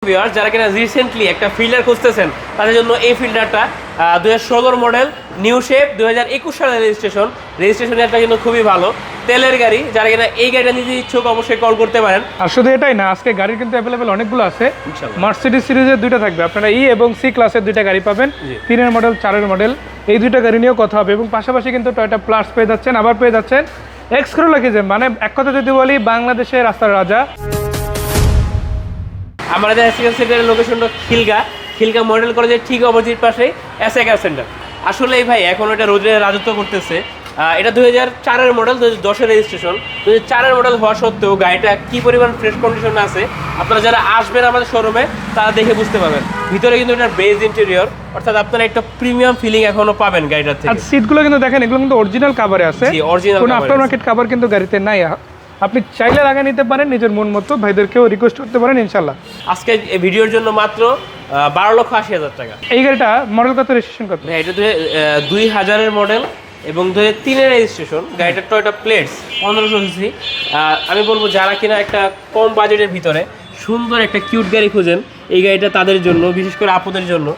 Viewers যারা কিনা recently একটা ফিল্ডার খুঁজতেছেন তাদের জন্য এই ফিল্ডারটা 2016 মডেল নিউ শেপ 2021 সালের রেজিস্ট্রেশনের একটা কিন্তু খুবই ভালো তেলের গাড়ি। যারা কিনা এই গাড়িটা নিতে ইচ্ছুক অবশ্যই কল করতে পারেন। আর শুধু এটাই না, আজকে গাড়ি কিন্তু অ্যাভেলেবেল অনেকগুলো আছে। মার্সিডিজ সিরিজের দুইটা থাকবে, আপনারা ই এবং সি ক্লাসের দুইটা গাড়ি পাবেন, 3-এর মডেল 4-এর মডেল, এই দুইটা গাড়ি নিয়েও কথা হবে। এবং পাশাপাশি কিন্তু টয়োটা প্লাস পেয়ে যাচ্ছেন, আবার পেয়ে যাচ্ছেন এক্স করোলা কিজেন, মানে এক কথা যদি বলি বাংলাদেশের রাস্তার রাজা। আমাদের এসএ সেন্টারের লোকেশনটা খিলগা মডেল কলেজের ঠিক অপোজিট পাশেই এসএ সেন্টার। আসলে ভাই এখন এটা রোদের রাজত্ব করতেছে। এটা 2004-এর মডেল, 2010-এর রেজিস্ট্রেশন। 2004-এর মডেল হওয়া সত্ত্বেও গাড়িটা কি পরিমাণ ফ্রেশ কন্ডিশনে আছে আপনারা যারা আসবেন আমাদের শোরুমে তারা দেখে বুঝতে পারবেন। ভিতরে কিন্তু এটা বেজ ইন্টেরিয়র, অর্থাৎ আপনারা একটা প্রিমিয়াম ফিলিং এখনো পাবেন গাড়িটার থেকে। আর সিটগুলো কিন্তু দেখেন, এগুলো কিন্তু অরিজিনাল কভারে আছে, কোনো আফটার মার্কেট কভার কিন্তু গাড়িতে নাই। আপনি চাইলে লাগিয়ে নিতে পারেন নিজের মন মতো, ভাইদেরকেও রিকোয়েস্ট করতে পারেন ইনশাল্লাহ। আজকে এই ভিডিওর জন্য মাত্র 12,80,000 টাকা। এই গাড়িটা মডেল কত, রেজিস্ট্রেশন কত? এটা 2000-এর মডেল এবং 2003-এর রেজিস্ট্রেশন। গাড়িটা টয়োটা প্লেটস 1500 সিসি। আমি বলবো যারা কিনা একটা কম বাজেটের ভিতরে সুন্দর একটা কিউট গাড়ি খুঁজেন, এই গাড়িটা তাদের জন্য, বিশেষ করে আপুদের জন্য।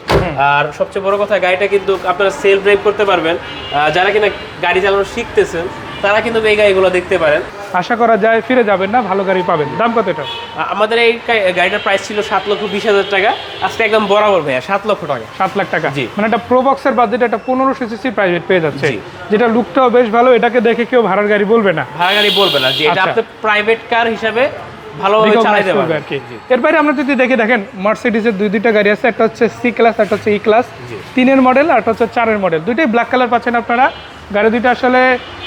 আর সবচেয়ে বড় কথা, গাড়িটা কিন্তু আপনারা সেলফ ড্রাইভ করতে পারবেন। যারা কিনা গাড়ি চালানো শিখতেছেন তারা কিন্তু এই গাড়িগুলো দেখতে পারেন। আশা করা যায় ফিরে যাবেন না, ভালো গাড়ি পাবেন। দাম কত এটা? আমাদের এই গাড়িটার প্রাইস ছিল 7,20,000 টাকা। আজকে একদম বরাবর ভাইয়া 7 লক্ষ টাকা। 7 লাখ টাকা, জি। মানে একটা প্রো বক্সের বাজেট, একটা 1500 সিসি প্রাইভেট পেয়ে যাচ্ছে, যেটা লুকটাও বেশ ভালো। এটাকে দেখে কেউ ভাড়ার গাড়ি বলবে না, ভাড়া গাড়ি বলবে না, যে এটা আপনি প্রাইভেট কার হিসাবে ভালোভাবে চালাতে পারবেন আর কি। এর বাইরে আমরা যদি দেখে দেখেন, মার্সিডিজের দুইটা গাড়ি আছে, একটা হচ্ছে সি ক্লাস, একটা হচ্ছে ই ক্লাস, 3-এর মডেল আর একটা হচ্ছে 4-এর মডেল। দুইটাই ব্ল্যাক কালার পাচ্ছেন আপনারা। গাড়ি দুইটা আসলে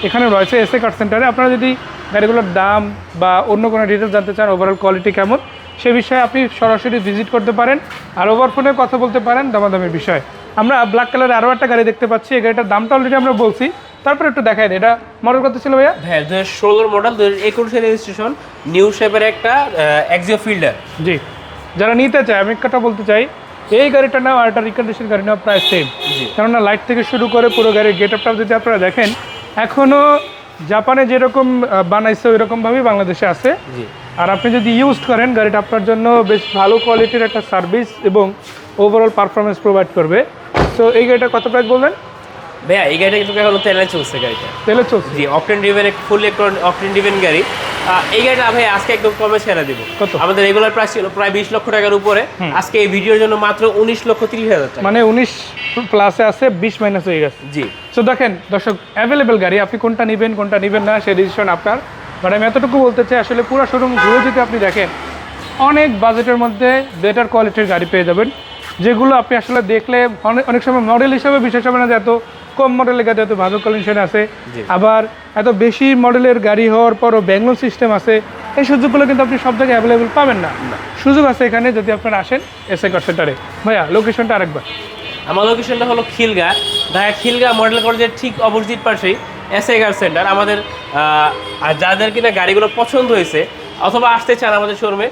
এখানে রয়েছে এসএ কার সেন্টারে। আপনারা যদি গাড়িগুলোর দাম বা অন্য কোনো ডিটেলস জানতে চান, ওভারঅল কোয়ালিটি কেমন, সে বিষয়ে আপনি সরাসরি ভিজিট করতে পারেন আর ওভার ফোনে কথা বলতে পারেন দামাদামের বিষয়ে। আমরা ব্ল্যাক কালারে আরও একটা গাড়ি দেখতে পাচ্ছি, এই গাড়িটার দামটা অলরেডি আমরা বলছি, তারপরে একটু দেখাই। এটা মডেল কত ছিল ভাইয়া? হ্যাঁ, 2016 মডেল, 2021 রেজিস্ট্রেশন, নিউ শেপের একটা এক্সিও ফিল্ডার। জি, যারা নিতে চায়, আমি একটা বলতে চাই, এই গাড়িটা নাও আর একটা রিকন্ডিশন গাড়ি নাও প্রায় সেম। কেননা লাইট থেকে শুরু করে পুরো গাড়ির গেট আপটা যদি আপনারা দেখেন, এখনও জাপানে যেরকম বানাইছে ওই রকমভাবেই বাংলাদেশে আছে। আর আপনি যদি ইউজ করেন, গাড়িটা আপনার জন্য বেশ ভালো কোয়ালিটির একটা সার্ভিস এবং ওভারঅল পারফরমেন্স প্রোভাইড করবে। তো এই গাড়িটা কত প্রাইস বলবেন ভাইয়া? এই গাড়িটা কিন্তু এখন তেলে চলছে। গাড়িটা তেলে চলছে? জি, octane driven, full octane driven গাড়ি। এই গাড়িটা ভাই আজকে একদম কমে ছেড়ে দিব। কত? আমাদের রেগুলার প্রাইস ছিল প্রায় 20 লক্ষ টাকার উপরে। আজকে এই ভিডিওর জন্য মাত্র 19,30,000 টাকা, মানে 19 প্লাসে আছে, 20 মাইনাস হয়ে গেছে। জি। তো দেখেন দর্শক, অ্যাভেলেবেল গাড়ি, আপনি কোনটা নেবেন কোনটা নেবেন না সেই ডিসিশন আপনার। বাট আমি এতটুকু বলতে চাই, আসলে পুরো শোরুম ঘুরে যদি আপনি দেখেন, অনেক বাজেটের মধ্যে বেটার কোয়ালিটির গাড়ি পেয়ে যাবেন, যেগুলো আপনি আসলে দেখলে অনেক সময় মডেল হিসাবে বিশ্বাস হবে না যে এত কম মডেলের গাড়ি এত ভালো কন্ডিশন আছে, আবার এত বেশি মডেলের গাড়ি হওয়ার পরও ব্যাঙ্গল সিস্টেম আছে। এই সুযোগগুলো কিন্তু আপনি সব জায়গায় অ্যাভেলেবেল পাবেন না। সুযোগ আছে এখানে যদি আপনারা আসেন এসএ কার সেন্টারে। ভাইয়া লোকেশনটা আরেকবার? আমার লোকেশনটা হলো খিলগা মডেল কলেজের ঠিক অপোজিট পাশেই এসএ কার সেন্টার। আমাদের যাদের কিনা গাড়িগুলো পছন্দ হয়েছে অথবা আসতে চান আমাদের শোরুমে,